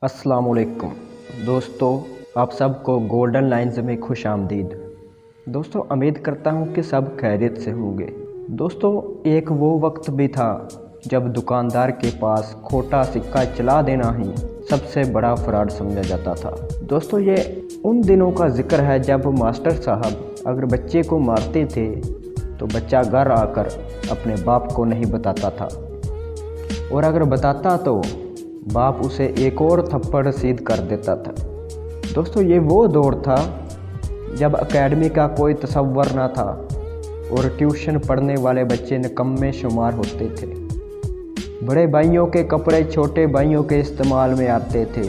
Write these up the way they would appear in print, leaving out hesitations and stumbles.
अस्सलामुअलैकुम दोस्तों, आप सबको गोल्डन लाइन्स में खुश आमदीद। दोस्तों, उम्मीद करता हूँ कि सब खैरियत से होंगे। दोस्तों, एक वो वक्त भी था जब दुकानदार के पास खोटा सिक्का चला देना ही सबसे बड़ा फ्रॉड समझा जाता था। दोस्तों, ये उन दिनों का जिक्र है जब मास्टर साहब अगर बच्चे को मारते थे तो बच्चा घर आकर अपने बाप को नहीं बताता था, और अगर बताता तो बाप उसे एक और थप्पड़ रसीद कर देता था। दोस्तों, ये वो दौर था जब एकेडमी का कोई तसव्वुर ना था और ट्यूशन पढ़ने वाले बच्चे निकम्मे शुमार होते थे। बड़े भाइयों के कपड़े छोटे भाइयों के इस्तेमाल में आते थे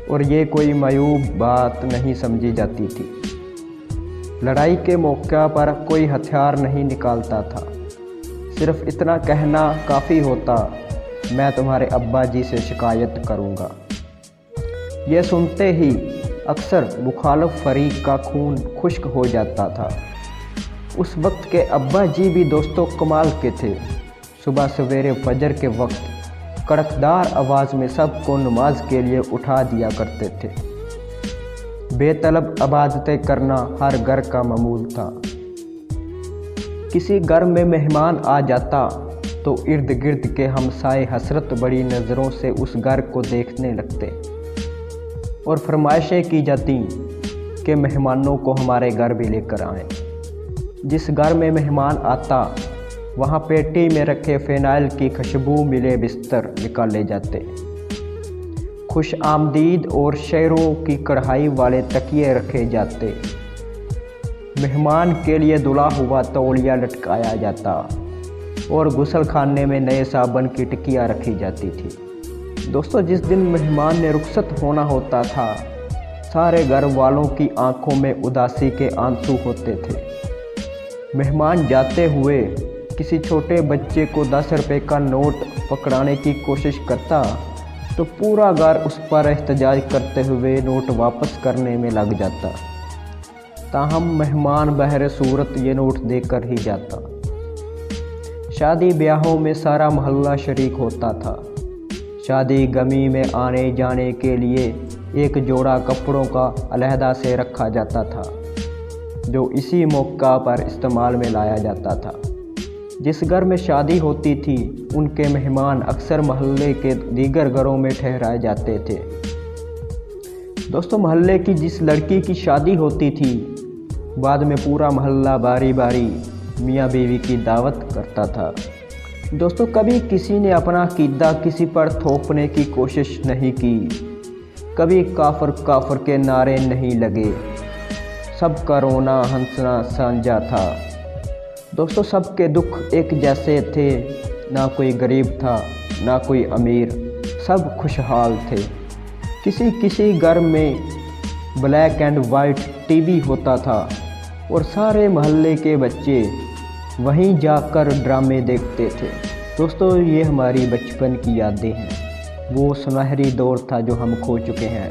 और ये कोई मायूब बात नहीं समझी जाती थी। लड़ाई के मौका पर कोई हथियार नहीं निकालता था, सिर्फ इतना कहना काफ़ी होता, मैं तुम्हारे अब्बा जी से शिकायत करूँगा। यह सुनते ही अक्सर मुखालिफ फरीक का खून खुश्क हो जाता था। उस वक्त के अब्बा जी भी दोस्तों कमाल के थे। सुबह सवेरे फजर के वक्त कड़कदार आवाज़ में सबको नमाज के लिए उठा दिया करते थे। बेतलब इबादतें करना हर घर का मामूल था। किसी घर में मेहमान आ जाता तो इर्द गिर्द के हमसाए हसरत बड़ी नज़रों से उस घर को देखने लगते और फरमाइशें की जाती कि मेहमानों को हमारे घर भी लेकर आएं। जिस घर में मेहमान आता वहाँ पेटी में रखे फ़िनाइल की खुशबू मिले बिस्तर निकाले जाते, खुश आमदीद और शेरों की कढ़ाई वाले तकिए रखे जाते, मेहमान के लिए धुला हुआ तौलिया लटकाया जाता और गुसल खाने में नए साबन की टिकियाँ रखी जाती थी। दोस्तों, जिस दिन मेहमान ने रुखसत होना होता था, सारे घर वालों की आंखों में उदासी के आंसू होते थे। मेहमान जाते हुए किसी छोटे बच्चे को 10 रुपये का नोट पकड़ाने की कोशिश करता तो पूरा घर उस पर एहतजाज करते हुए नोट वापस करने में लग जाता। ताहम मेहमान बहरे सूरत ये नोट देकर ही जाता। शादी ब्याहों में सारा मोहल्ला शरीक होता था। शादी गमी में आने जाने के लिए एक जोड़ा कपड़ों का अलहदा से रखा जाता था, जो इसी मौका पर इस्तेमाल में लाया जाता था। जिस घर में शादी होती थी उनके मेहमान अक्सर मोहल्ले के दीगर घरों में ठहराए जाते थे। दोस्तों, मोहल्ले की जिस लड़की की शादी होती थी, बाद में पूरा मोहल्ला बारी बारी मियाँ बीवी की दावत करता था। दोस्तों, कभी किसी ने अपना अकीदा किसी पर थोपने की कोशिश नहीं की, कभी काफर काफर के नारे नहीं लगे। सबका रोना हंसना साझा था। दोस्तों, सबके दुख एक जैसे थे, ना कोई गरीब था ना कोई अमीर, सब खुशहाल थे। किसी किसी घर में ब्लैक एंड वाइट टीवी होता था और सारे मोहल्ले के बच्चे वहीं जाकर ड्रामे देखते थे। दोस्तों, ये हमारी बचपन की यादें हैं। वो सुनहरी दौर था जो हम खो चुके हैं।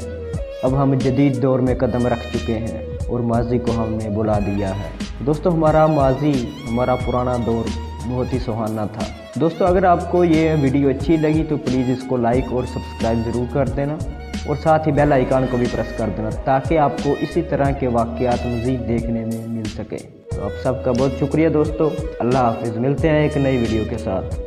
अब हम जदीद दौर में कदम रख चुके हैं और माजी को हमने बुला दिया है। दोस्तों, हमारा माजी, हमारा पुराना दौर बहुत ही सुहाना था। दोस्तों, अगर आपको ये वीडियो अच्छी लगी तो प्लीज़ इसको लाइक और सब्सक्राइब ज़रूर कर देना और साथ ही बेल आइकन को भी प्रेस कर देना, ताकि आपको इसी तरह के वाक़यात मज़ीद देखने में मिल सके। तो आप सबका बहुत शुक्रिया दोस्तों। अल्लाह हाफ़िज़। मिलते हैं एक नई वीडियो के साथ।